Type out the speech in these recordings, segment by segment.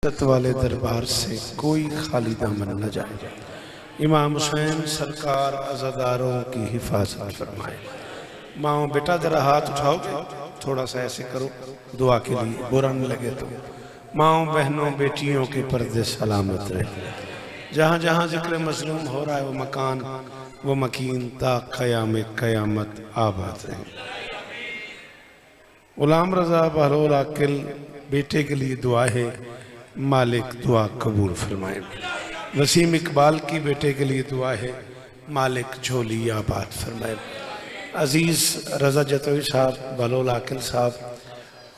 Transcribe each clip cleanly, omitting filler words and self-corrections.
इज्जत वाले दरबार से कोई खाली दामन न जाए। इमाम हुसैन सरकार अज़ादारों की हिफाजत फरमाए। माओ बेटा जरा हाथ उठाओगे, थोड़ा सा ऐसे करो दुआ के लिए, बुरा न लगे तो। माओ बहनों बेटियों के पर्दे सलामत रहे। जहाँ जहाँ जिक्र मजलूम हो रहा है वो मकान वो मकीन ता क़याम क़यामत आबाद रहे। गुलाम रजा बहलोल आकिल बेटे के लिए दुआ है, मालिक दुआ कबूल फरमाए। वसीम इकबाल की बेटे के लिए दुआ है, मालिक झोली आबाद फरमाए। अजीज़ रजा जतोई साहब, बहलोल आकिल साहब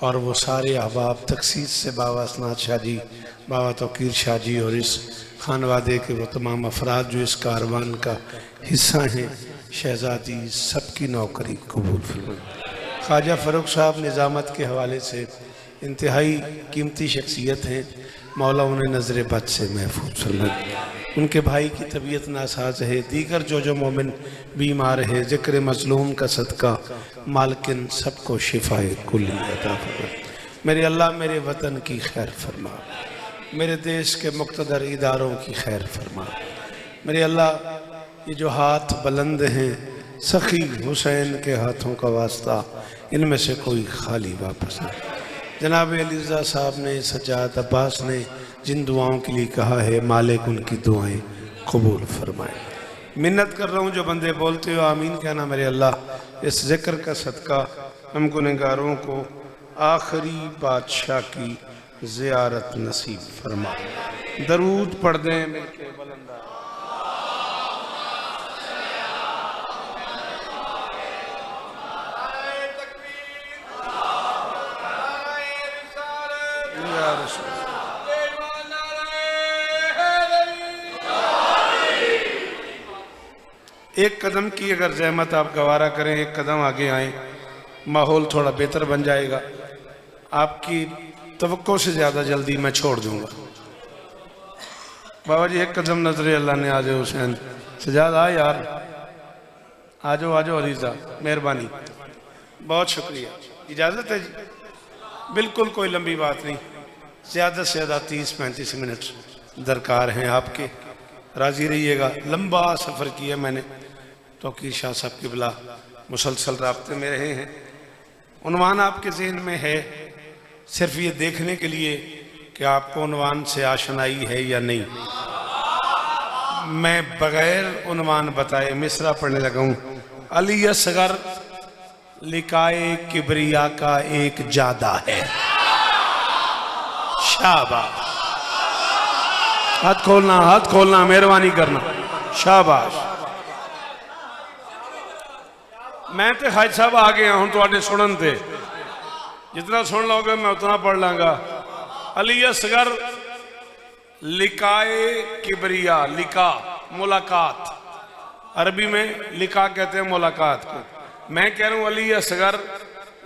और वो सारे अहबाब तखसीस से बाबा असनाद शाह जी, बाबा तौकीर शाह जी और इस खानवादे के वो तमाम अफराद जो इस कारवान का हिस्सा हैं, शहजादी सबकी नौकरी कबूल फरमाए। ख्वाजा फ़ारूक साहब निज़ामत के हवाले से इंतहाई कीमती शख्सियत हैं, मौला उन्हें नज़र बद से महफूज फरमाए। उनके भाई की तबीयत नासाज है, दीगर जो मोमिन बीमार है, ज़िक्र मज़लूम का सदका मालकिन सबको शिफाए कुल्ली अता फरमाए। मेरे अल्लाह मेरे वतन की खैर फरमा, मेरे देश के मुक़्तदर इदारों की खैर फरमा। मेरे अल्लाह ये जो हाथ बुलंद हैं सखी हुसैन के हाथों का वास्ता, इनमें से कोई खाली वापस नहीं। जनाब अली रज़ा साहब ने, सज्जाद अब्बास ने जिन दुआओं के लिए कहा है, मालिक उनकी दुआएं कबूल फरमाए। मिन्नत कर रहा हूँ जो बंदे बोलते हो आमीन कहना। मेरे अल्लाह इस ज़िक्र का सदका हम गुनहगारों को आखिरी बादशाह की ज़ियारत नसीब फरमा। दरूद पढ़ दें मिलके बुलंदा। एक कदम की अगर जहमत आप गवारा करें, एक कदम आगे आए, माहौल थोड़ा बेहतर बन जाएगा। आपकी तवक्को से ज़्यादा जल्दी मैं छोड़ दूंगा। बाबा जी एक कदम नजर अल्लाह ने। आ जाओ हुसैन सजाद, आ यार, आ जाओ आ जाओ। अलीज़ा मेहरबानी, बहुत शुक्रिया। इजाज़त है जी? बिल्कुल कोई लंबी बात नहीं, ज़्यादा से ज़्यादा 30-35 मिनट दरकार हैं आपके। राज़ी रहिएगा, लंबा सफ़र किया मैंने। तौकीर शाह साहब की बिला मुसलसल राब्ते में रहे हैं। उन्वान आपके ज़हन में है, सिर्फ ये देखने के लिए कि आपको उन्वान से आशनाई है या नहीं। मैं बग़ैर उन्वान बताए मिसरा पढ़ने लगा हूँ। अली असगर लिकाए किबरिया का एक जादा है। शाबाश, हाथ खोलना, हाथ खोलना, मेहरबानी करना, शाबाश। मैं तो खाज साहब आ गया हूँ थोड़े सुनन ते, जितना सुन लोगे मैं उतना पढ़ लांगा। अली असगर लिकाए किबरिया, लिका मुलाकात, अरबी में लिका कहते हैं मुलाकात को। मैं कह रहा हूँ अली असगर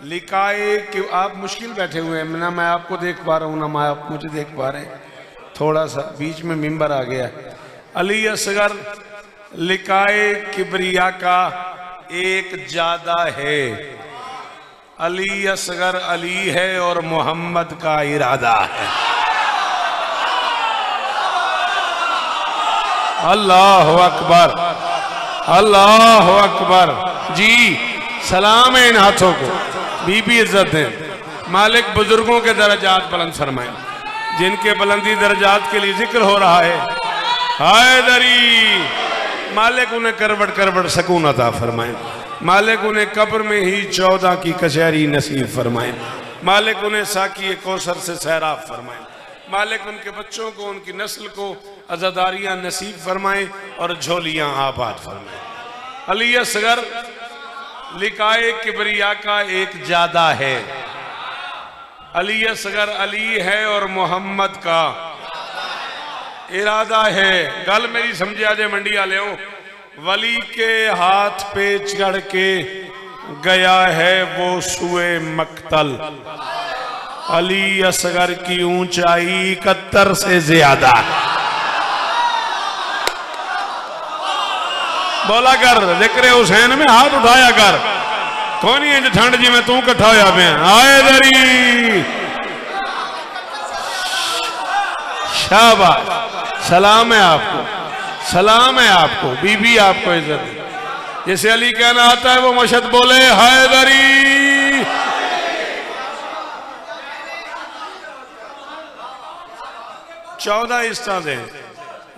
लिकाए कि आप मुश्किल बैठे हुए हैं, ना मैं आपको देख पा रहा हूँ ना मैं आप मुझे देख पा रहे हैं, थोड़ा सा बीच में मिंबर आ गया। अली असगर लिकाए किबरिया का एक जादा है। अली असगर अली है और मोहम्मद का इरादा है। अल्लाह अकबर, अल्लाह अकबर। जी सलाम है इन हाथों को, बीबी इज्जत दें। मालिक बुजुर्गों के दर्जात बुलंद फरमाए, जिनके बुलंदी दर्जात के लिए जिक्र हो रहा है। हैदरी मालिक उन्हें करवट करवट सकून अता फरमाए। मालिक उन्हें कब्र में ही 14 की कचहरी नसीब फरमाए। मालिक उन्हें साकी कौसर से सैराब फरमाए। मालिक उनके बच्चों को, उनकी नस्ल को अज़ादारियाँ नसीब फरमाए और झोलियाँ आबाद फरमाए। अली असगर लिकाए किबरिया का एक जादा है। अली असगर अली है और मोहम्मद का इरादा है। गल मेरी समझे आजे मंडी वाले हो, वली के हाथ पे चढ़ के गया है वो सुए मक्तल। अली असगर की ऊंचाई 71 से ज्यादा। बोला कर जिक्र हुसैन में हाथ उठाया कर, कोनी इंज ठंड जी में तू कट्ठा होया पे आए दरी शाबाश, सलाम है आपको, सलाम है आपको, बीबी आपको इज्जत है। जैसे अली कहना आता है वो मशहद बोले हैदरी। चौदह इस्ता दे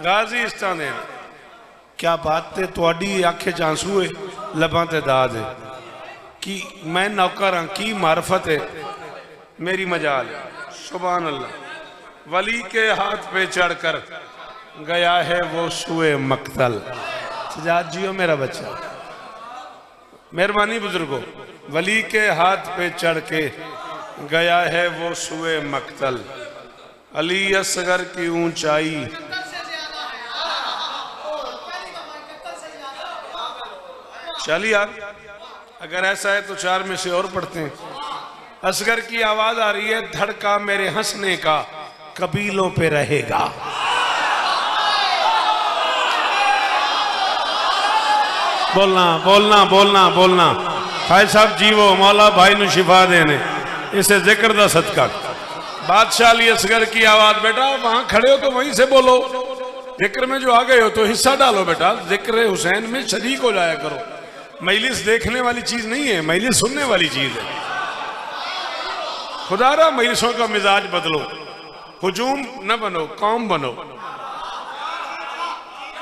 गाजी इस्ता दे। क्या बात है, तुहाडी आंखें च आंसू है, लबां ते दाद है कि मैं नौकर हाँ, की मार्फत है मेरी मजाल। सुभान अल्लाह। वली के हाथ पे चढ़कर गया है वो सुए मक्तल। सजाद जियो मेरा बच्चा, मेहरबानी बुजुर्गो। वली के हाथ पे चढ़ के गया है वो सुए मक्तल। अली असगर की ऊंचाई चलिए आप, अगर ऐसा है तो चार में से और पढ़ते हैं। असगर की आवाज आ रही है, धड़का मेरे हंसने का कबीलों पे रहेगा। बोलना बोलना बोलना बोलना। भाई साहब जीवो, मौला भाई नु शिफा देने, इसे जिक्र दा सदका। बादशाह अली असगर की आवाज, बेटा वहां खड़े हो तो वहीं से बोलो, जिक्र में जो आ गए हो तो हिस्सा डालो बेटा, जिक्र हुसैन में शरीक हो जाया करो। मजलिस देखने वाली चीज नहीं है, मजलिस सुनने वाली चीज है। खुदारा मजलिसों का मिजाज बदलो, हुजूम न बनो, कौम बनो।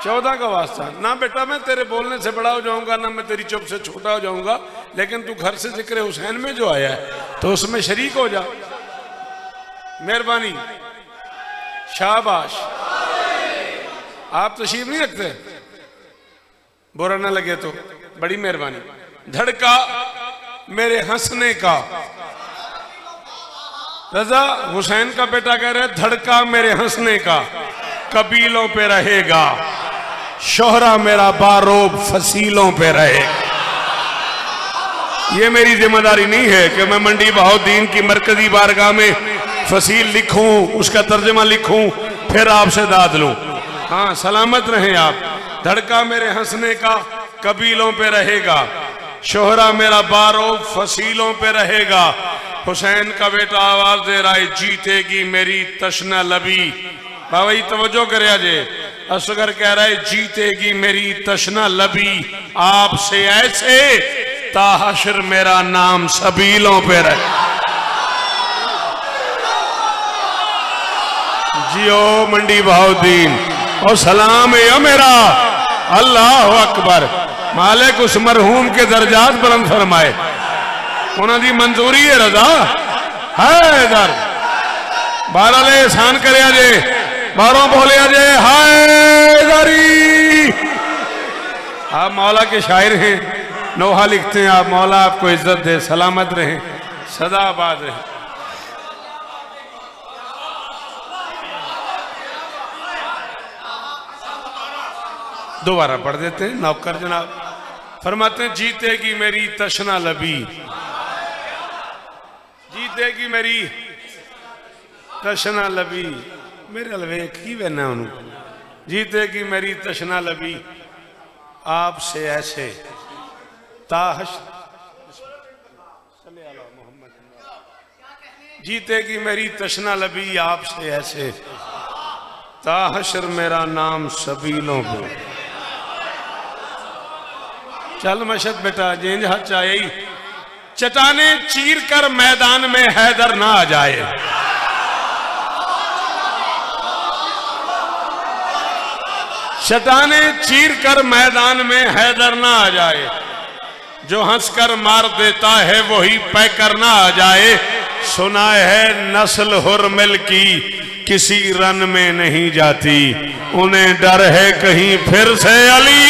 14 का वास्ता ना बेटा, मैं तेरे बोलने से बड़ा हो जाऊंगा ना मैं तेरी चुप से छोटा हो जाऊंगा, लेकिन तू घर से जिक्र हुसैन में जो आया है तो उसमें शरीक हो जा। मेहरबानी, शाबाश। आप तशरीफ नहीं रखते, बुरा ना लगे तो, बड़ी मेहरबानी। धड़का मेरे हंसने का, रजा हुसैन का बेटा कह रहे, धड़का मेरे हंसने का कबीलों पे रहेगा, शोहरा मेरा बारोब फसीलों पे रहेगा। ये मेरी जिम्मेदारी नहीं है कि मैं मंडी बहाउद्दीन की मरकजी बारगाह में फसील लिखूं, उसका तर्जमा लिखूं, फिर आपसे दाद लूं। हाँ, सलामत रहें आप। धड़का मेरे हंसने का कबीलों पे रहेगा, शोहरा मेरा बारोब फसीलों पे रहेगा। हुसैन का बेटा आवाज दे रहा है, जीतेगी मेरी तशना लबी। बाबा जी तवज्जो करे अजे। असगर कह रहा है, जीतेगी मेरी तशना लबी आपसे ऐसे, ताहशर मेरा नाम सबीलों पे रहे। जियो मंडी बहाउद्दीन, और सलाम है मेरा। अल्लाह अकबर। मालिक उस मरहूम के दर्जात बुलंद फरमाए, उन्होंने मंजूरी है, रजा है इधर। बारह ले एहसान करे जे, बारों बोले जे हैदरी। आप मौला के शायर हैं, नोहा लिखते हैं आप। मौला आपको इज्जत दे, सलामत रहें, सदा आबाद रहें। दोबारा पढ़ देते हैं। नौकर जनाब फरमाते हैं, जीतेगी मेरी तशना लबी, जीतेगी मेरी तशना लबी। मेरे अलवेख ही बहना उन्होंने, जीतेगी मेरी तशना लबी आपसे ऐसे, ताहश जीतेगी मेरी तशना लबी आपसे ऐसे, ताहशर मेरा नाम सबीलों पे। चल मशद बेटा, जेंज हाथ चाहे, चटाने चीर कर मैदान में हैदर ना आ जाए। चटाने चीर कर मैदान में हैदर ना आ जाए, जो हंसकर मार देता है वही पैकर ना आ जाए। सुना है नस्ल हुरमिल की किसी रन में नहीं जाती, उन्हें डर है कहीं फिर से अली।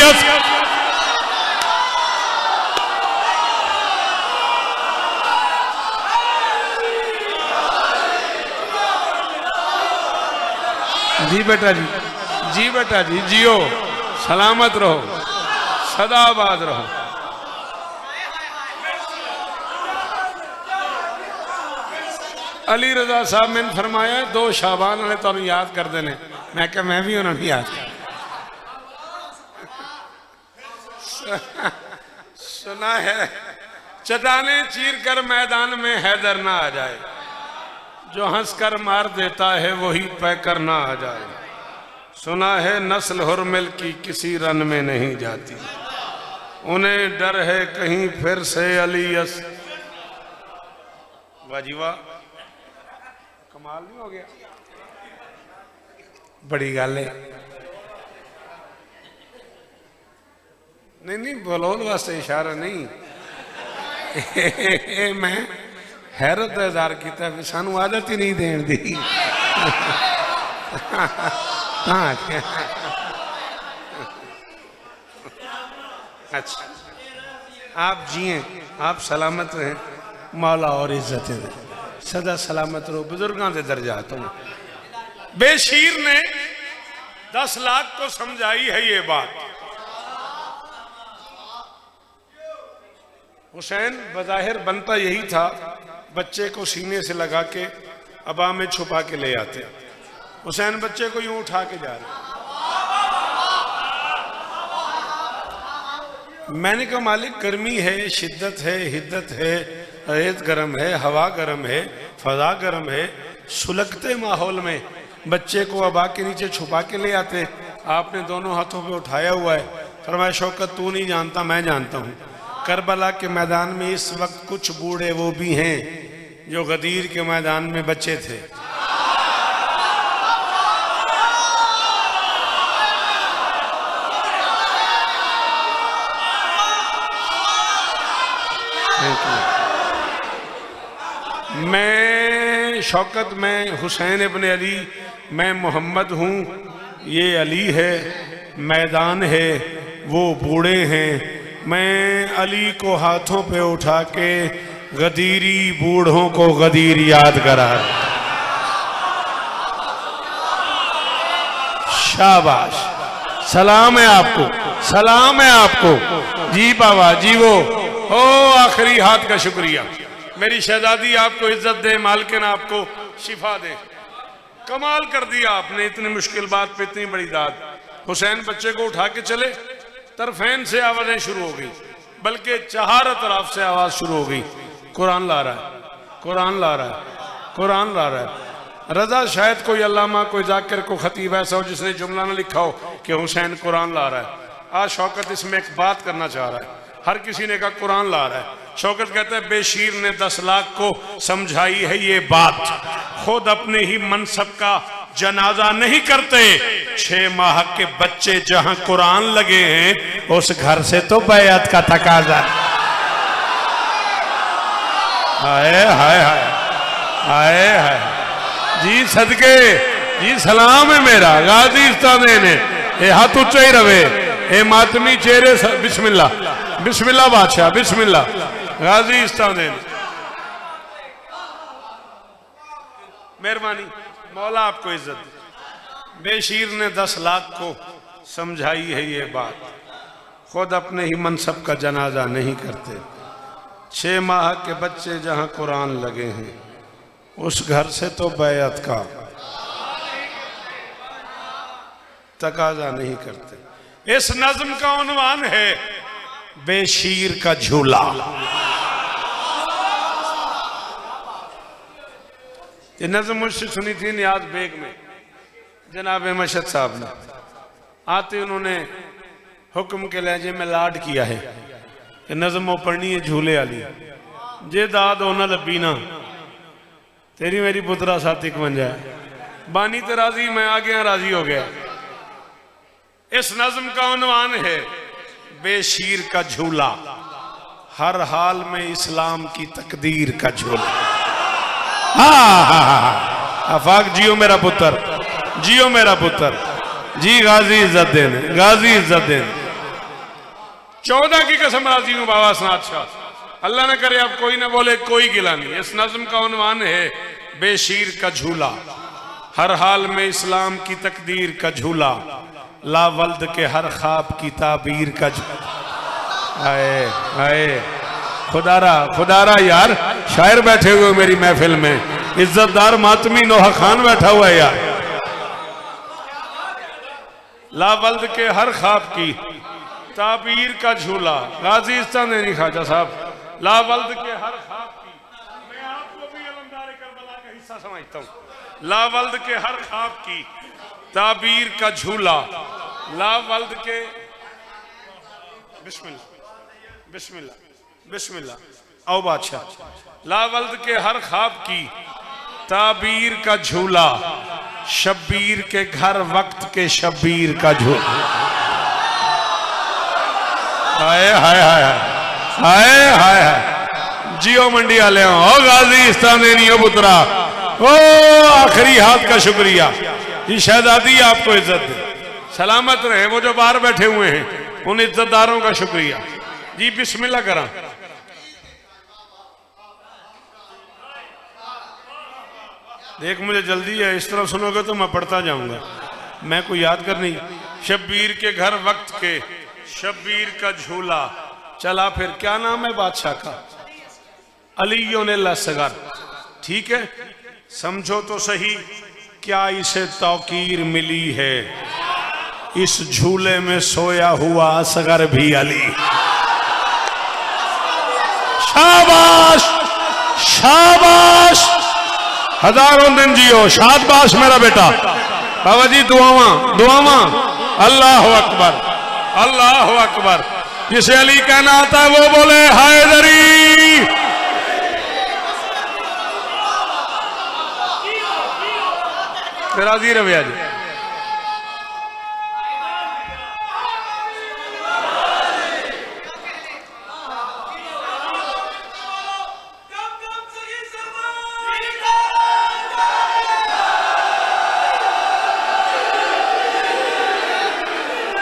जी बेटा जी, जी बेटा जी, जियो, सलामत रहो, सदा आबाद रहो। अली रजा साहब मैंने फरमाया 2 शाबान ने तुम याद कर देने, मैं क्या मैं भी उन्होंने याद सुना है, चटाने चीर कर मैदान में हैदर ना आ जाए, जो हंसकर मार देता है वही पैकर ना आ जाए। सुना है नस्ल हुर्मिल की किसी रन में नहीं जाती, उन्हें डर है कहीं फिर से अलीयस। वाजीवा कमाल नहीं हो गया? बड़ी गल है। नहीं नहीं, बलोल वास्ते इशारा नहीं। मैं हैरत का इजहार किया, सानू आदत ही नहीं देन दी। हाँ अच्छा, आप जिए, आप सलामत रहें, मौला और इज्जत दे, सदा सलामत रहो। बुजुर्गों के दर्जात हो। बेशीर ने 10 लाख को समझाई है ये बात। हुसैन बज़ाहिर बनता यही था, बच्चे को सीने से लगा के अबा में छुपा के ले आते। हुसैन बच्चे को यूं उठा के जा रहे। मैंने कहा मालिक गर्मी है, शिद्दत है, हिद्दत है, रेत गर्म है, हवा गर्म है, फजा गर्म है, सुलगते माहौल में बच्चे को अबा के नीचे छुपा के ले आते। आपने दोनों हाथों पे उठाया हुआ है। फरमाया शौकत तू नहीं जानता, मैं जानता हूँ। करबला के मैदान में इस वक्त कुछ बूढ़े वो भी हैं जो गदीर के मैदान में बच्चे थे। मैं शौकत, मैं हुसैन इब्न अली, मैं मोहम्मद हूँ, ये अली है, मैदान है, वो बूढ़े हैं। मैं अली को हाथों पे उठा के गदीरी बूढ़ों को गदीर याद करा। शाबाश, सलाम है आपको, सलाम है आपको। जी बाबा जी, वो ओ आखिरी हाथ का शुक्रिया। मेरी शहजादी आपको इज्जत दे, मालकिन आपको शिफा दे। कमाल कर दिया आपने, इतनी मुश्किल बात पे इतनी बड़ी दाद। हुसैन बच्चे को उठा के चले, तरफैन से आवाजें शुरू हो गई, बल्कि चारों तरफ से आवाज शुरू हो गई। कुरान ला रहा है, कुरान ला रहा है, कुरान ला रहा है। रजा शायद कोई अल्लामा, कोई जाकिर, को खतीब ऐसा हो जिसने जुमला ना लिखा हो कि हुसैन कुरान ला रहा है। आज शौकत इसमें एक बात करना चाह रहा है। हर किसी ने कहा कुरान ला रहा है। शौकत कहता है बेशीर ने 10 लाख को समझाई है ये बात, खुद अपने ही मनसब का जनाजा नहीं करते। 6 माह के बच्चे जहां कुरान लगे हैं उस घर से तो बैअत का तकाजा। हाय हाय हाय हाय हाय जी, सदके जी, सलाम है मेरा गाजी इस्तादे ने। ये हाथ ऊंचा ही रवे, ए मातमी चेहरे। बिस्मिल्लाह बिस्मिल्लाह बादशाह, बिस्मिल्लाह गाजी इस्तादे ने। मेहरबानी, मौला आपको इज्जत दे। बेशीर ने 10 लाख को समझाई है ये बात, खुद अपने ही मनसब का जनाजा नहीं करते। 6 माह के बच्चे जहां कुरान लगे हैं उस घर से तो बैअत का तकाजा नहीं करते। इस नज्म का उन्वान है बेशीर का झूला। ये नज़म मुझसे सुनी थी नियाज बेग में, जनाब मशद साहब ने। आते उन्होंने हुक्म के लहजे में लाड किया है कि नज़म वो पढ़नी है झूले वाली। जे दाद होना लबी ना तेरी मेरी पुत्रा सातिक बन जाए। बानी तो राजी, मैं आ गया, राजी हो गया। इस नज़म का उन्वान है बेशीर का झूला, हर हाल में इस्लाम की तकदीर का झूला। आफाक जियो मेरा पुत्र, जियो मेरा पुत्र जी। गाजी इज्जत देने, गाजी इज्जत देने। 14 की कसम राजी हूं बाबा सनात शाह। अल्लाह न करे अब कोई ना बोले, कोई गिला नहीं। इस नज्म का उन्वान है बेशीर का झूला, हर हाल में इस्लाम की तकदीर का झूला, लावल्द के हर ख्वाब की ताबीर का झूला। आए आए खुदारा, खुदारा यार, शायर बैठे हुए मेरी महफिल में, इज्जतदार मातमी नोहा खान बैठा हुआ है यार। लावल्द के हर ख्वाब की ताबीर का झूला। गाजी इस्तानी ख्वाजा साहब, लावल्द के हर ख्वाब की। मैं आपको भी अलमदार करबला का हिस्सा दूसरा समझता हूँ। लावल्द के हर ख्वाब की ताबीर का झूला, लावल्द के बिस्मिल्लाह बिस्मिल्लाह बिस्मिल्लाह आओ बादशाह, लावल्द के हर ख्वाब की ताबीर का झूला, शब्बीर के घर वक्त के शब्बीर का झूला। हाय हाय हाय हाय हाय हाय, जियो मंडी वाले हो गाजी इस्तान देनी हो पुत्रा, ओ आखिरी हाथ का शुक्रिया। ये शहजादी आपको इज्जत दे, सलामत रहे। वो जो बाहर बैठे हुए हैं उन इज्जतदारों का शुक्रिया जी। बिस्मिल्लाह करा। देख मुझे जल्दी है, इस तरफ सुनोगे तो मैं पढ़ता जाऊंगा, मैं कोई याद कर नहीं। शब्बीर के घर वक्त के शब्बीर का झूला। चला फिर, क्या नाम है बादशाह का? अलीयों लसगर। ठीक है, समझो तो सही क्या इसे तौकीर मिली है। इस झूले में सोया हुआ असगर भी अली। शाबाश शाबाश, हजारों दिन जियो, शाबाश मेरा बेटा। बाबा जी दुआवा दुआवा। अल्लाह अकबर अल्लाह अकबर। जिसे अली कहना आता है वो बोले हैदरी। राजी रविया जी।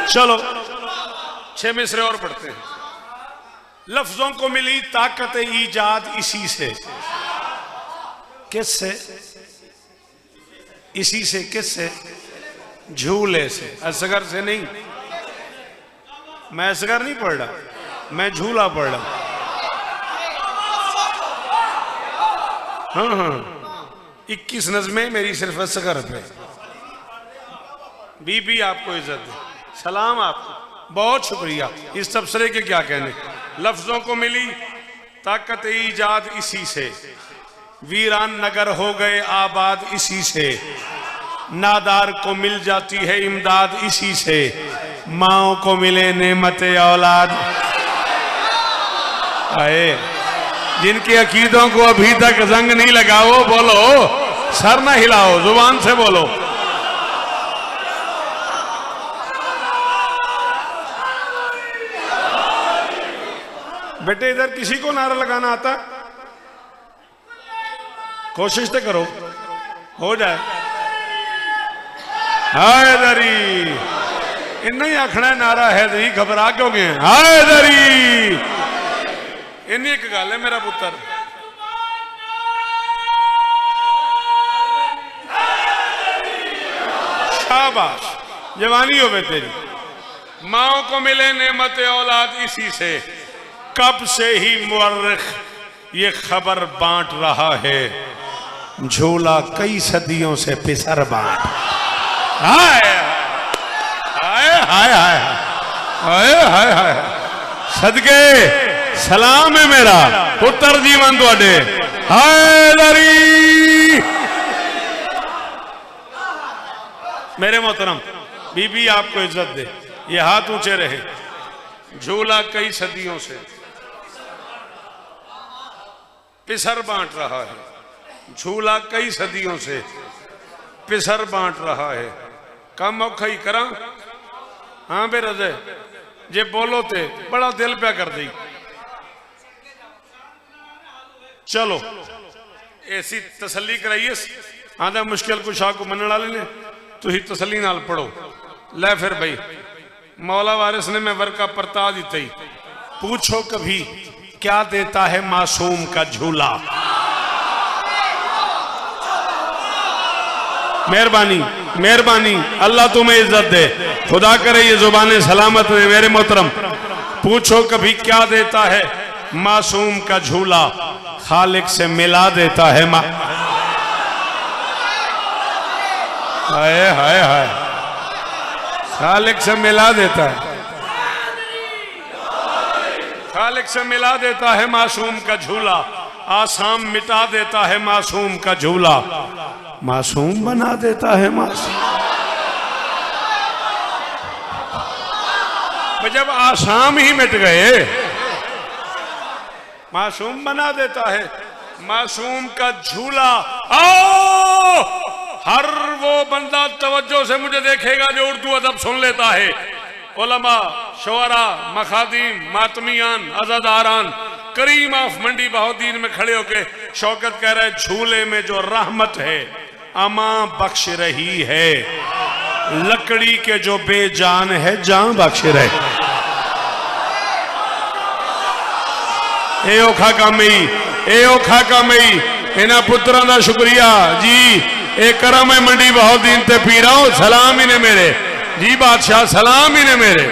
चलो 6 मिसरे और पढ़ते हैं। लफ्जों को मिली ताकत ईजाद इसी से। किससे? इसी से। किससे? झूले से, असगर से नहीं। मैं असगर नहीं पढ़ रहा, मैं झूला पढ़ रहा। हाँ हाँ, 21 नज़में मेरी सिर्फ असगर पे। बीबी आपको इज्जत दे, सलाम आपको, बहुत शुक्रिया। इस तबसरे के क्या कहने। लफ्जों को मिली ताकत ईजाद इसी से, वीरान नगर हो गए आबाद इसी से, नादार को मिल जाती है इमदाद इसी से, माओ को मिले नेमते औलाद। आए जिनके अकीदों को अभी तक जंग नहीं लगा वो बोलो, सर ना हिलाओ, जुबान से बोलो। बेटे इधर किसी को नारा लगाना आता? कोशिश तो करो, हो जाए। हैदरी, इन्ना ही आखना है नारा हैदरी, घबरा क्यों गए? हैदरी, इन्नी एक गल है मेरा पुत्र। शाबाश, जवानी हो तेरी। माओ को मिले नेमत औलाद इसी से, कब से ही मुअर्रिख ये खबर बांट रहा है, झूला कई सदियों से पिसर बांट। हाय हाय हाय हाय हाय हाय हाय, सदके सलाम है मेरा पुत्र जीवन तुहाडे। हैदरी मेरे मोहतरम, बीबी आपको इज्जत दे, ये हाथ ऊंचे रहे। झूला कई सदियों से पिसर बांट रहा है, झूला कई सदियों से पिसर बांट रहा है। कम औखा ही करा। हाँ बे रजे, जे बोलो ते बड़ा दिल प्या कर दी। चलो ऐसी तसल्ली कराइए। आधा मुश्किल कुशा को मनने वाले ने तुही तसल्ली नाल पढ़ो। ले फिर भाई, मौला वारिस ने मैं वर्का परता दी थी। पूछो कभी क्या देता है मासूम का झूला। मेहरबानी मेहरबानी, अल्लाह तुम्हें इज्जत दे, खुदा करे ये जुबानें सलामत रहे। मेरे मोहतरम, पूछो कभी क्या देता है मासूम का झूला, खालिक से मिला देता है हाय हाय हाय, खालिक से मिला देता है, खालिक से मिला देता है मासूम का झूला। आसाम मिटा देता है मासूम का झूला, मासूम बना देता है मासूम। जब आसाम ही मिट गए, मासूम बना देता है मासूम का झूला। आओ, हर वो बंदा तवज्जो से मुझे देखेगा जो उर्दू अदब सुन लेता है। उलमा, शुअरा, मखादीम, मातमियान, अज़ादारान, करीम ऑफ मंडी बहाउद्दीन में खड़े होके शौकत कह रहा है, झूले में जो रहमत है अमा बख्श रही है, लकड़ी के जो बेजान है जान बख्श रहे। ए औखा कामई, ए औखा कामई, इन्हां पुत्रां दा शुक्रिया जी। ए करम है मंडी बहाउद्दीन ते पीराओ, सलाम ही ने मेरे जी बादशाह, सलाम ही ने मेरे।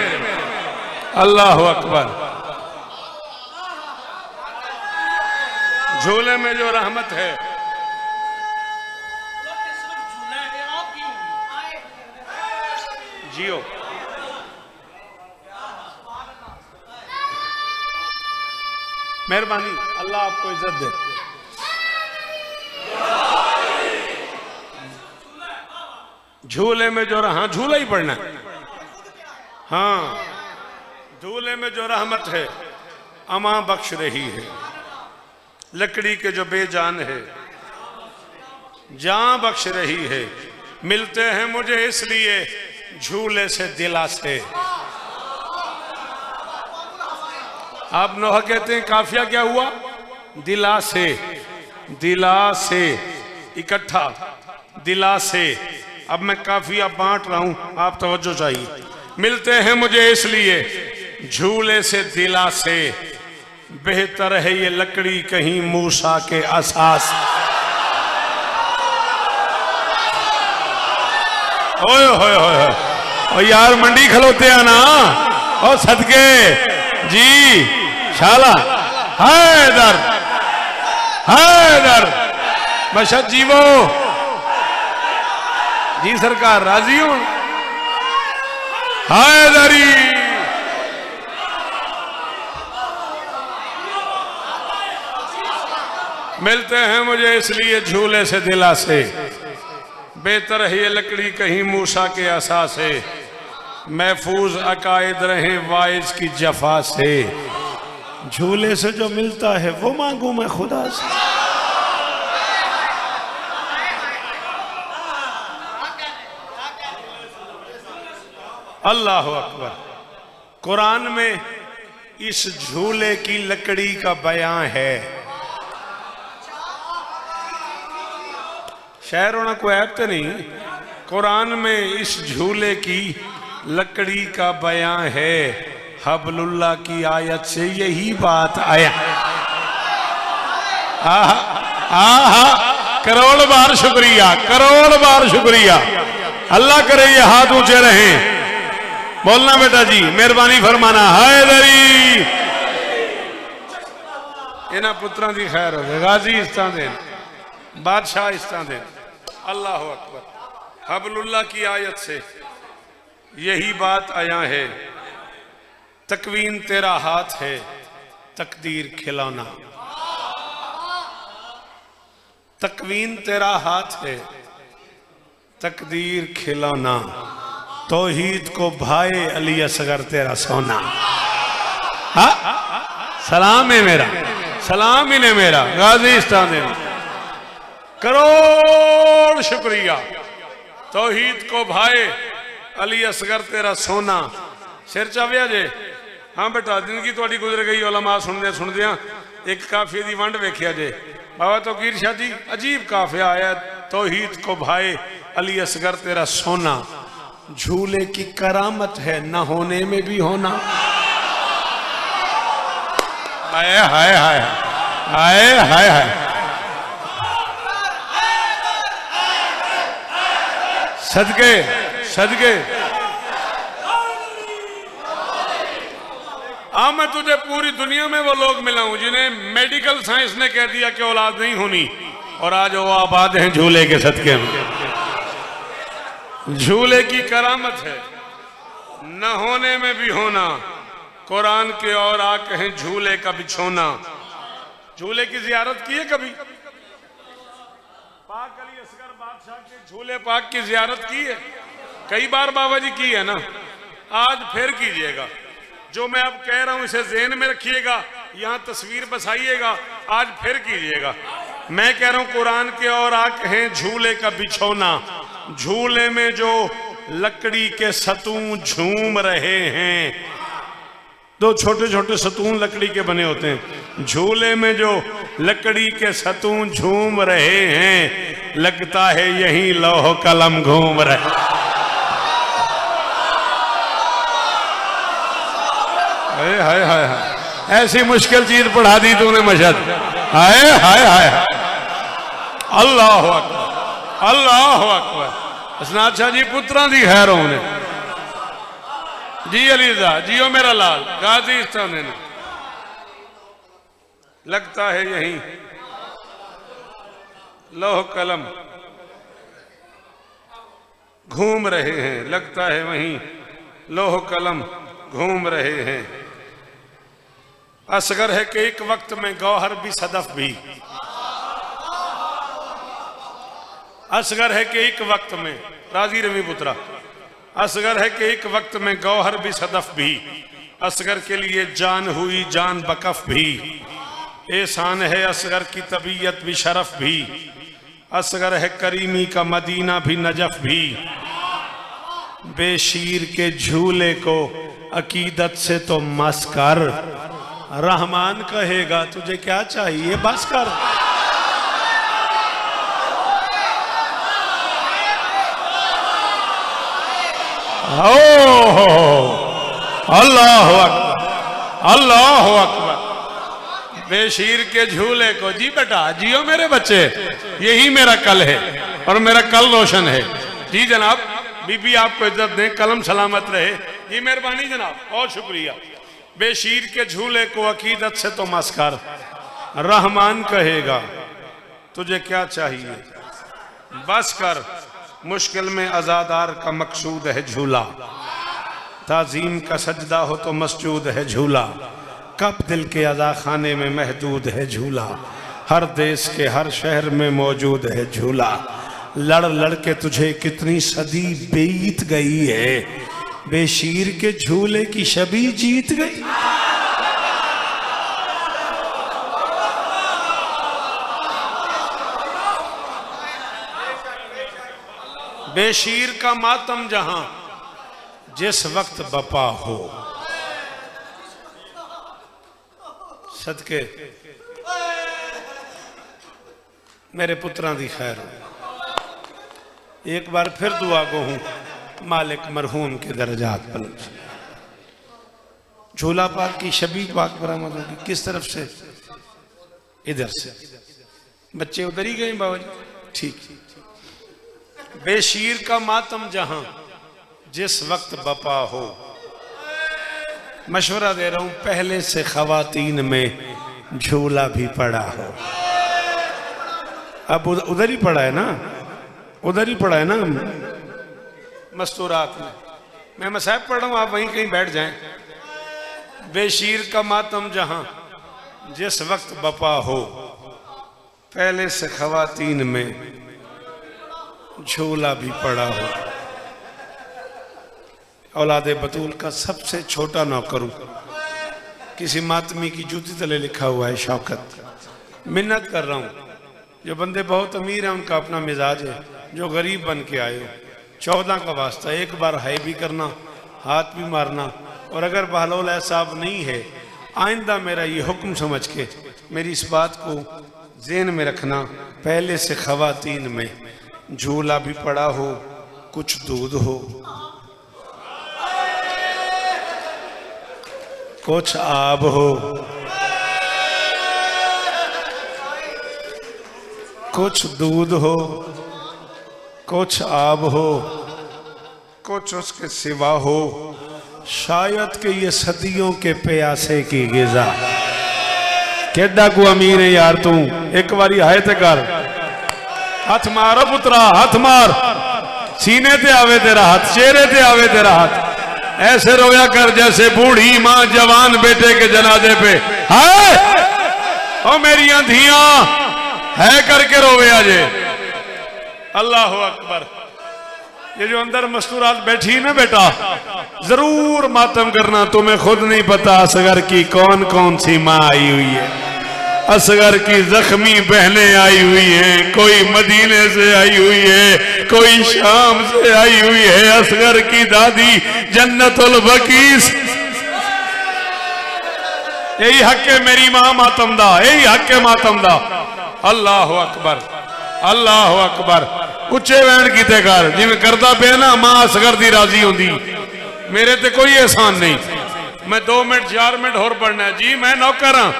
अल्लाह अकबर। झूले में जो रहमत है, जियो मेहरबानी, अल्लाह आपको इज्जत दे। झूले में जो रहा, झूला ही पढ़ना, हाँ, झूले में जो रहमत है अमा बख्श रही है, लकड़ी के जो बेजान है जान बख्श रही है। मिलते हैं मुझे इसलिए झूले से दिला से। आप नोहा कहते हैं काफिया क्या हुआ, दिला से, दिला से इकट्ठा, दिला से। अब मैं काफिया बांट रहा हूं, आप तवज्जो चाहिए। मिलते हैं मुझे इसलिए झूले से दिला से, बेहतर है ये लकड़ी कहीं मूसा के असास। ओए होए होए, ओ यार मंडी खलोते हैं ना, ओ सदके जी, शाला हैदर, हैदर मशद जीवो जी, सरकार राजी हूं। हैदरी मिलते हैं मुझे इसलिए झूले से दिला से, बेहतर है ये लकड़ी कहीं मूसा के आसा से, महफूज अकायद रहे वाइज की जफा से। झूले से जो मिलता है वो मांगू मैं खुदा से। अल्लाह अकबर। कुरान में इस झूले की लकड़ी का बयान है। शायर होना कोई ऐप तो नहीं, कुरान में इस झूले की लकड़ी का बयान है। हबलुल्लाह की आयत से यही बात आया। आहा, आहा, करोड़ बार शुक्रिया, करोड़ बार शुक्रिया। अल्लाह करे ये हाथ ऊंचे रहें। बोलना बेटा जी, मेहरबानी फरमाना। हैदरी इन्हां पुत्रां दी खैर हो, गाजी इस्तां देन, बादशाह इस्तां देन। अल्लाह अकबर। हबलुल्लाह की आयत से यही बात आया है। तकवीन तेरा हाथ है, तकदीर खिलौना। तकवीन तेरा हाथ है, तकदीर खिलौना। तौहीद को भाए अली असगर तेरा सोना। हा? सलाम है मेरा, सलाम ही ने मेरा। गाजी इस्तान दे, करोड़ शुक्रिया। तौहीद को भाए अली असगर तेरा सोना। सिर चाव्या जे। हाँ बेटा, जिंदगी थोड़ी गुजर गई उलमा सुनदे सुनदियां एक काफिए दी वंड वेखिया जे। बाबा तौकीर शाह जी अजीब काफिया आया। तौहीद को भाए अली असगर तेरा सोना। झूले की करामत है न होने में भी होना। हाय हाय हाय हाय हाय हाय। सदके सदके मैं तुझे पूरी दुनिया में वो लोग मिला हूं जिन्हें मेडिकल साइंस ने कह दिया कि औलाद नहीं होनी, और आज वो आबाद हैं झूले के सदके में। झूले की करामत है, न होने में भी होना। कुरान के और आके हैं झूले का बिछोना। झूले की जियारत की है कभी? पाक अली असगर बादशाह के झूले पाक की जियारत की है? कई बार बाबा जी की है ना, आज फिर कीजिएगा। जो मैं अब कह रहा हूं इसे ज़हन में रखिएगा, यहां तस्वीर बसाइएगा, आज फिर कीजिएगा। मैं कह रहा हूं कुरान के और आंख हैं झूले का बिछौना, झूले में जो लकड़ी के सतूं झूम रहे हैं। दो छोटे छोटे सतून लकड़ी के बने होते हैं, झूले में जो लकड़ी के सतून झूम रहे हैं, लगता है यही लौह कलम घूम रहे। हाय हाय हाय, ऐसी मुश्किल चीज पढ़ा दी तूने मशहद। हाय हाय हाय, अल्लाह अकबर, अल्लाह अकबर। असनाद शाह जी पुत्रां दी खैर होने जी। अलीजा जियो मेरा लाल गाजी ने, लगता है यही लौह कलम घूम रहे हैं, लगता है वहीं लौह कलम घूम रहे हैं। असगर है कि एक वक्त में गौहर भी सदफ भी, असगर है कि एक वक्त में, राजी रवि पुत्रा, असगर है कि एक वक्त में गौहर भी सदफ भी, असगर के लिए जान हुई जान बकफ भी, एहसान है असगर की तबीयत भी शरफ भी, असगर है करीमी का मदीना भी नजफ भी। बेशीर के झूले को अकीदत से तो मस कर, रहमान कहेगा तुझे क्या चाहिए बस कर। अल्लाह अकबर, अल्लाह अकबर। बेशीर के झूले को, जी बेटा जियो मेरे बच्चे, यही मेरा कल है और मेरा कल रोशन है। जी जनाब, बीबी आपको इज्जत दें, कलम सलामत रहे, ये मेहरबानी जनाब, बहुत शुक्रिया। बेशीर के झूले को अकीदत से तो मस्कर, रहमान कहेगा तुझे क्या चाहिए बस कर। मुश्किल में अजादार का मकसूद है झूला, ताजीम का सजदा हो तो मसजूद है झूला। कब दिल के अज़ा खाने में महदूद है झूला, हर देश के हर शहर में मौजूद है झूला। लड़ लड़ के तुझे कितनी सदी बीत गई है, बेशीर के झूले की शबी जीत गई। बेशीर का मातम जहां जिस वक्त बपा हो, सदके मेरे पुत्रां दी खैर हो। एक बार फिर दुआ गो हूं, मालिक मरहूम के दर्जात बुलंद। झूला पाक की शबी पाक बरामद होगी किस तरफ से? इधर से। बच्चे उधर ही गए बाबा जी, ठीक। बेशीर का मातम जहां जिस वक्त बपा हो, मशवरा दे रहा हूं पहले से खवातीन में झूला भी पड़ा हो। अब उधर ही पड़ा है ना, उधर ही पड़ा है ना मस्तूरात में। मैं मसाहब पढ़ रहा हूं, आप वहीं कहीं बैठ जाएं। बेशीर का मातम जहां जिस वक्त बपा हो, पहले से खवातीन में झूला भी पड़ा हो। औलादे बतूल का सबसे छोटा नौकर हूं, किसी मातमी की जूती तले लिखा हुआ है शौकत। मिन्नत कर रहा हूं, जो बंदे बहुत अमीर हैं उनका अपना मिजाज है, जो गरीब बन के आए हो 14 का वास्ता, एक बार हाई भी करना, हाथ भी मारना। और अगर बहलौल साहब नहीं है, आइंदा मेरा ये हुक्म समझ के मेरी इस बात को ज़हन में रखना, पहले से खवातीन में झूला भी पड़ा हो, कुछ दूध हो, कुछ आब हो, कुछ दूध हो, कुछ आब हो, कुछ उसके सिवा हो। शायद के ये सदियों के प्यासे की गिजा। केडा को अमीर है यार तू, एक बारी हाय ते कर, हाथ मारो पुत्रा, हाथ मार, सीने ते आवे तेरा हाथ, चेहरे ते आवे तेरा हाथ। ऐसे रोया कर जैसे बूढ़ी माँ जवान बेटे के जनाजे पे। हाय ओ मेरिया धिया है करके रोवे अजे। अल्लाह अकबर। ये जो अंदर मस्तूरात बैठी ना बेटा, जरूर मातम करना, तुम्हें खुद नहीं पता असगर की कौन कौन सी माँ आई हुई है। असगर की जख्मी बहनें आई हुई हैं, कोई मदीने से आई हुई है, कोई शाम से आई हुई है। असगर की दादी जन्नतुल बकी। यही हक है मेरी मां मातम दा, यही हक है मातम दा। अल्लाह अकबर, अल्लाह अकबर। उच्चे वैन कीते कर जिवें करदा पे ना, मां असगर दी राजी होंदी। मेरे ते कोई एहसान नहीं। मैं 2 मिनट 4 मिनट होर पढ़ना है जी। मैं नौकर हां,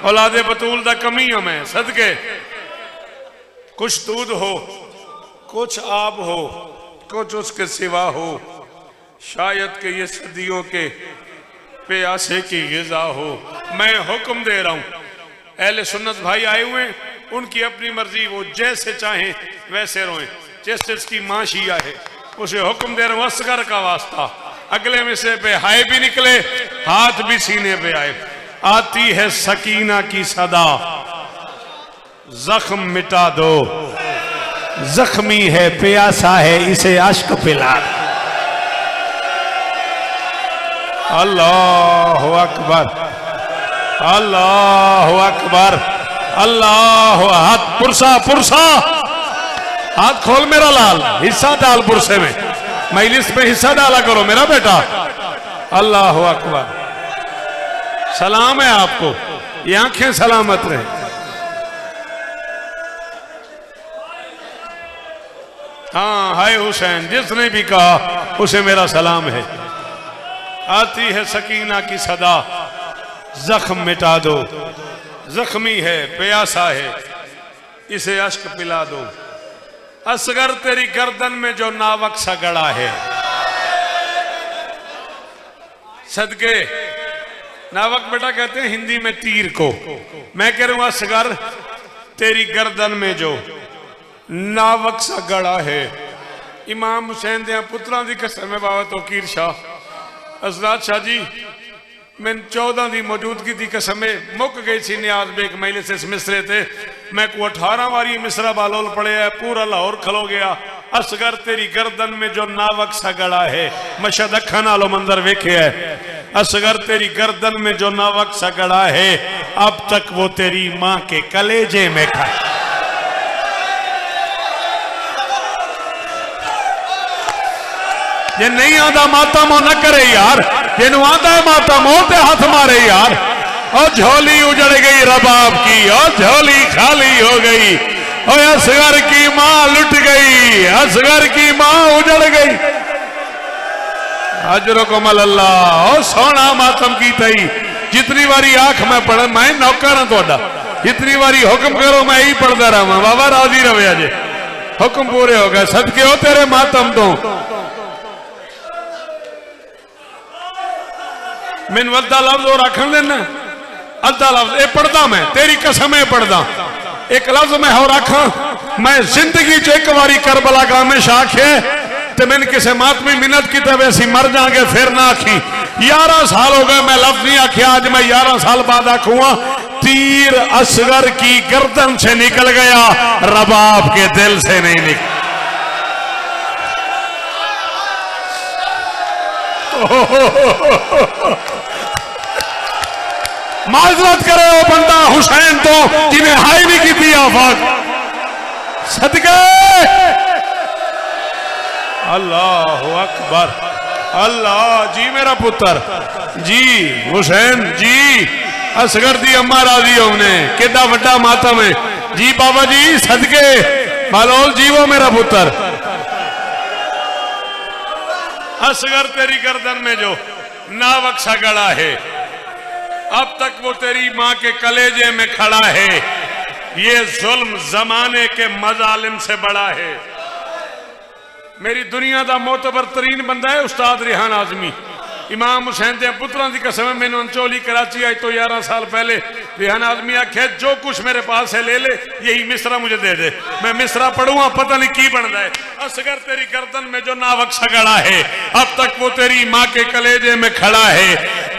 औलादे बतूल दा कमी हां मैं। सदके कुछ दूध हो, कुछ आब हो, कुछ उसके सिवा हो, शायद के ये सदियों के प्यासे की ग़िज़ा हो। मैं हुक्म दे रहा हूं, अहले सुन्नत भाई आए हुए, उनकी अपनी मर्जी, वो जैसे चाहें वैसे रोएं। जिसकी मां शिया है उसे हुक्म दे रहा हूं, असगर का वास्ता। अगले मिसरे पे हाय भी निकले, हाथ भी सीने पे आए। आती है सकीना की सदा, जख्म मिटा दो, जख्मी है प्यासा है इसे अश्क पिला। अल्लाह अकबर, अल्लाह अकबर, अल्लाह। हाथ पुरसा पुरसा, हाथ खोल मेरा लाल, हिस्सा डाल पुरसे में, मजलिस में हिस्सा डाला करो मेरा बेटा। अल्लाह अकबर। सलाम है आपको, ये आंखें सलामत रहे। हाँ हाय हुसैन, जिसने भी कहा उसे मेरा सलाम है। आती है सकीना की सदा, जख्म मिटा दो, जख्मी है प्यासा है इसे अश्क पिला दो। असगर तेरी गर्दन में जो नावक सा गड़ा है। सदके नावक बेटा कहते हैं हिंदी में तीर को। मैं कह रहा हूं असगर तेरी गर्दन में जो नावक सा गड़ा है। इमाम हुसैन दे पुत्रां दी कसम है बाबा तौकीर शाह अज़रात शाह जी, मैं 14 की मौजूदगी की कसम मुक गई सी नियाज बेग मजलिस इस मिसरे थे। मैं को 18 बारी मिसरा बालोल पड़े है, पूरा लाहौर खलो गया। असगर तेरी गर्दन में जो नावक सा गड़ा है, मशद अखा नालो मंजर वेखे है। असगर तेरी गर्दन में जो नावक सा गड़ा है, अब तक वो तेरी मां के कलेजे में खाए। ये नहीं आता मातम न करे यार, जिन्हों आता है मातम ते हाथ मारे यार। और झोली उजड़ गई रबाब की, और झोली खाली हो गई। और असगर की मां लुट गई, असगर की मां उजड़ गई। अजरकुम अल्लाह। और सोना मातम की तई जितनी बारी आंख में पढ़, मैं नौकर हां तुहाडा, जितनी बारी हुक्म करो मैं यही पढ़ता रहा। बाबा राजी रवे अजे, हुक्म पूरे हो गए। सदके हो तेरे मातम तो। मैंने अद्धा लफ्ज और आखन देना, अद्धा लफ्ज ये पढ़दा मैं, तेरी कसम है पढ़दा। एक लफ्ज मैं और आखा, मैं जिंदगी च एक बारी करबला गांव में आखे तो मैंने किसी मातमी मिन्नत की तो वैसी मर जाएंगे फिर ना आखी। 11 साल हो गए मैं लफ्ज नहीं आखिया, आज मैं 11 साल बाद आखूंगा। तीर असगर की गर्दन से निकल गया, रबाब के दिल से नहीं निकला। माजरत करे वो बंदा हुसैन तो जिन्हें हाई नहीं की थी आफाक। सदके अल्लाह अकबर। अल्लाह जी मेरा पुत्र जी हुसैन जी, असगर दी अम्मा राजी होने कितना बड़ा मातम है जी। बाबा जी सदके बालोल जी वो मेरा पुत्र। असगर तेरी गर्दन में जो नावक सा गड़ा है, अब तक वो तेरी मां के कलेजे में खड़ा है। ये जुल्म जमाने के मजालिम से बड़ा है। मेरी दुनिया का मोतबर तरीन बंदा है उस्ताद रिहान आजमी। इमाम हुसैन के पुत्रां की कसम है, मैंने अंचोली कराची आई तो 11 साल पहले रिहान आजमी आखे जो कुछ मेरे पास है ले ले, यही मिसरा मुझे दे दे, मैं मिसरा पढ़ूंगा पता नहीं की बनता है। असगर तेरी गर्दन में जो नावक सगड़ा है, अब तक वो तेरी माँ के कलेजे में खड़ा है।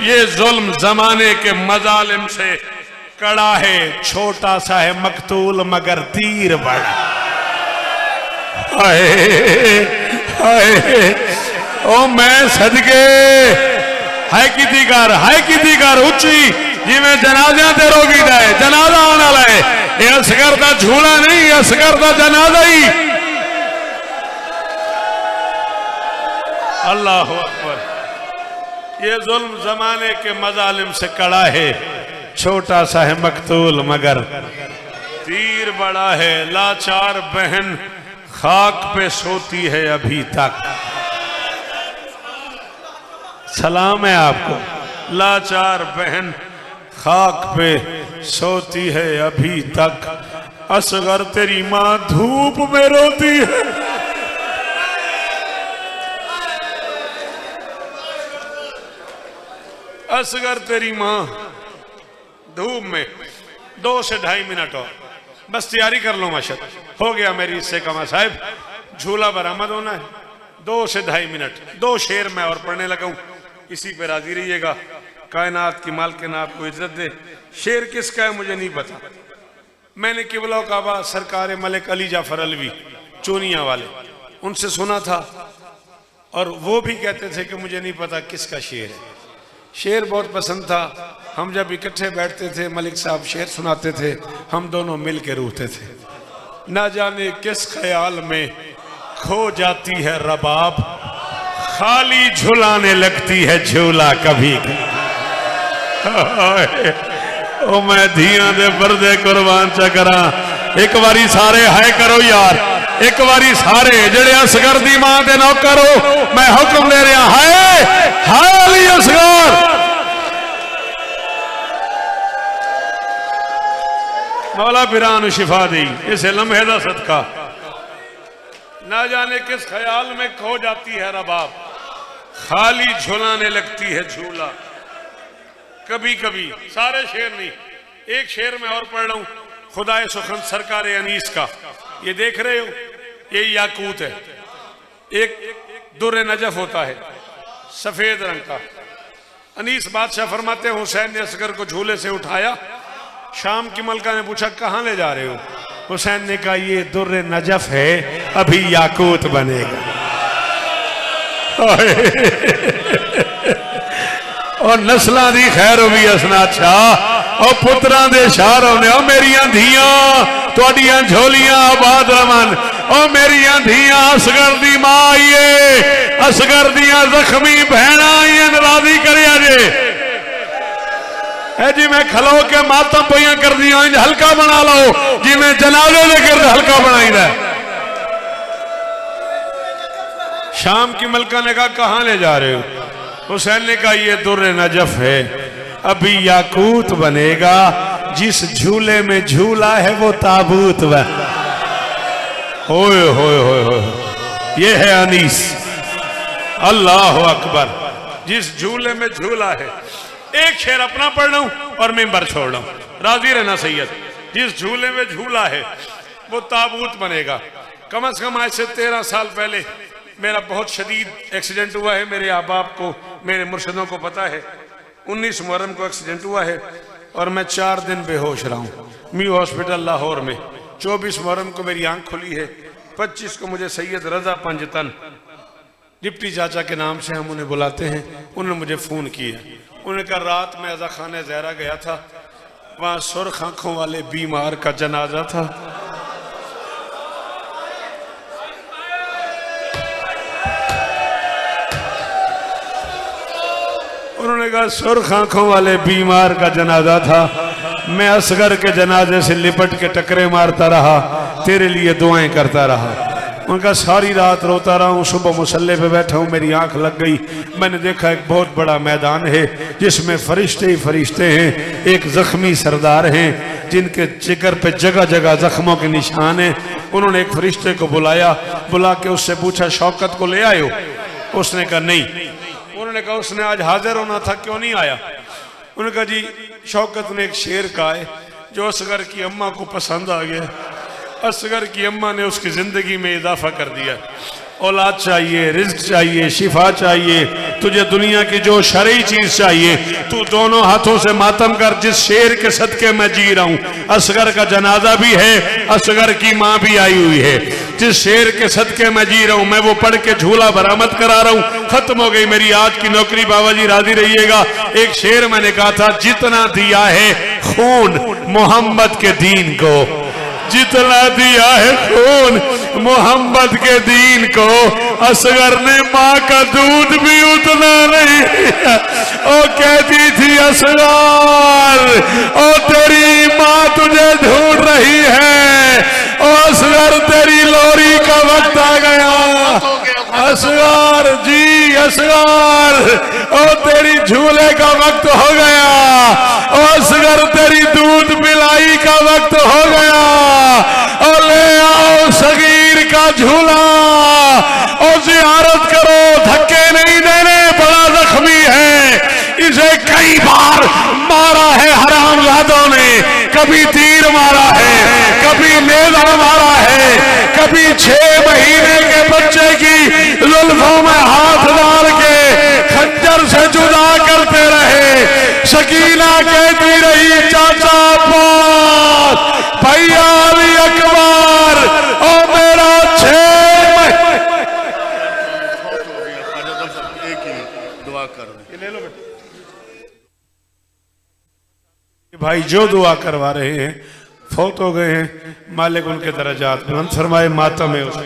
ये जुल्म जमाने के मजालिम से कड़ा है, छोटा सा है मकतूल मगर तीर बड़ा। हाय हाय ओ मैं सदके हाय की कर उच्ची जिमें जनाजा ते रोकी जाए, जनाजा आने वाला है। ये असगर का झूला नहीं, असगर का जनाजा ही। अल्लाह अकबर। ये जुल्म जमाने के मजालिम से कड़ा है, छोटा सा है मकतूल मगर तीर बड़ा है। लाचार बहन खाक पे सोती है अभी तक। सलाम है आपको। लाचार बहन खाक पे सोती है अभी तक, असगर तेरी माँ धूप में रोती है। असगर तेरी माँ धूप में। 2 से 2.5 मिनट और बस तैयारी कर लो मशद। हो गया मेरी इससे कमा साहब, झूला बरामद होना है। 2 से 2.5 मिनट, 2 शेर मैं और पढ़ने लगा हूं, इसी पे राजी रहिएगा। कायनात की मालकिन आपको इज्जत दे। शेर किसका है मुझे नहीं पता। मैंने किबला काबा सरकार मलिक अली जाफर अलवी चूनिया वाले, उनसे सुना था और वो भी कहते थे कि मुझे नहीं पता किसका शेर है। शेर बहुत पसंद था। हम जब इकट्ठे बैठते थे, मलिक साहब शेर सुनाते थे, हम दोनों मिल के रूठते थे। ना जाने किस ख्याल में खो जाती है रबाब, खाली झुलाने लगती है झूला कभी। ओ मैं धियां दे पर्दे कुर्बान च करा। एक बारी सारे हाय करो यार, एक बारी सारे जेड़े असगर दी मां दे नौकर हो, मैं हुक्म दे रहा हाय हाय अली असगर। मौला बिरान शिफा दी इस लम्हे दा सदका। ना जाने किस ख्याल में खो जाती है रबाब, खाली झुलाने लगती है झूला कभी कभी। सारे शेर नहीं, एक शेर में और पढ़ रहा हूं। खुदाए सुखन सरकार अनीस का, ये देख रहे हो, ये याकूत है। एक दुर्रे नजफ होता है सफेद रंग का। अनीस बादशाह फरमाते हैं हुसैन ने असगर को झूले से उठाया। शाम की मलका ने पूछा कहां ले जा रहे हो? हुसैन ने कहा ये दुर्रे नजफ है, अभी याकूत बनेगा। और नस्लों की खैर होगी असना शाह और पुत्रां दे शार होने। ओ मेरियां धियां तुहाडियां झोलियां आबाद रवन। ओ मेरियां धियां असगर दी मां आईए, असगर दियां जख्मी भैणां आईए, नाराजी करिया जे है जी। मैं खलो के मातम पइयां कर दियां, इंज हल्का बना लो जिवें जनाजे दे गिरद हल्का बनाईदा। शाम की मलका ने कहा कहां ले जा रहे हो? हुसैन ने कहा ये दुर्रे नजफ है, अभी याकूत बनेगा। जिस झूले में झूला है वो ताबूत बन। होए होए होए होए, ये है अनीस। अल्लाह अकबर। जिस झूले में झूला है, एक शेर अपना पढ़ रहा हूं और मेंबर छोड़ रहा हूं, राजी रहना सैयद। जिस झूले में झूला है वो ताबूत बनेगा। कम से कम आज से 13 साल पहले मेरा बहुत शदीद एक्सीडेंट हुआ है। मेरे अहबाब को, मेरे मुर्शिदों को पता है। 19 मुहर्रम को एक्सीडेंट हुआ है और मैं 4 दिन बेहोश रहा हूँ मी हॉस्पिटल लाहौर में। 24 मुहर्रम को मेरी आंख खुली है। 25 को मुझे सैयद रजा पंजतन डिप्टी चाचा के नाम से हम उन्हें बुलाते हैं, उन्होंने मुझे फ़ोन किया। उन्होंने कहा रात में अज़ा खाने ज़हरा गया था, वहाँ सुर्ख आँखों वाले बीमार का जनाजा था। उन्होंने कहा सुर्ख आंखों वाले बीमार का जनाजा था। मैं असगर के जनाजे से लिपट के टकरे मारता रहा, तेरे लिए दुआएं करता रहा। उनका सारी रात रोता रहा हूँ। सुबह मुसल्ले पे बैठा हूँ, मेरी आंख लग गई। मैंने देखा एक बहुत बड़ा मैदान है जिसमें फरिश्ते ही फरिश्ते हैं। एक जख्मी सरदार हैं जिनके जिगर पे जगह जगह जख्मों के निशान हैं। उन्होंने एक फरिश्ते को बुलाया, बुला के उससे पूछा शौकत को ले आए हो? उसने कहा नहीं। उन्होंने कहा उसने आज हाजिर होना था, क्यों नहीं आया? उन्होंने कहा जी शौकत ने एक शेर कहा है जो असगर की अम्मा को पसंद आ गया। असगर की अम्मा ने उसकी जिंदगी में इजाफा कर दिया। औलाद चाहिए, रिज्क चाहिए, शिफा चाहिए, तुझे दुनिया की जो शरई चीज चाहिए तू दोनों हाथों से मातम कर। जिस शेर के सदके मैं जी रहा हूं, असगर का जनाजा भी है, असगर की मां भी आई हुई है। जिस शेर के सदके मैं जी रहा हूं, मैं वो पढ़ के झूला बरामद करा रहा हूं। खत्म हो गई मेरी आज की नौकरी, बाबा जी राजी रहिएगा। एक शेर मैंने कहा था, जितना दिया है खून मोहम्मद के दीन को, जितना दिया है खून मोहम्मद के दीन को, असगर ने माँ का दूध भी उतना नहीं दिया। ओ कहती थी असगर, ओ तेरी माँ तुझे ढूंढ रही है, ओ असगर तेरी लोरी का वक्त आ गया। असगर जी असगर, ओ तेरी झूले का वक्त हो गया। ओ असगर तेरी दूध पिलाई का वक्त हो गया। और ले आओ सगीर का झूला और जियारत करो। धक्के नहीं देने, बड़ा जख्मी है, इसे कई बार मारा है हरामजादों ने। कभी तीर मारा है, कभी नेजा मारा है, कभी 6 महीने के बच्चे की जुल्फों में हाथ डाल के खंजर से जुदा करते रहे। शकीना कहती रही, चाचा अब्बास, भैया अली अकबर, और मेरा 6 दुआ कर भाई जो दुआ करवा रहे हैं फौत हो गए हैं, मालिक उनके दर्जात बुलंद फरमाए। मातम है उसे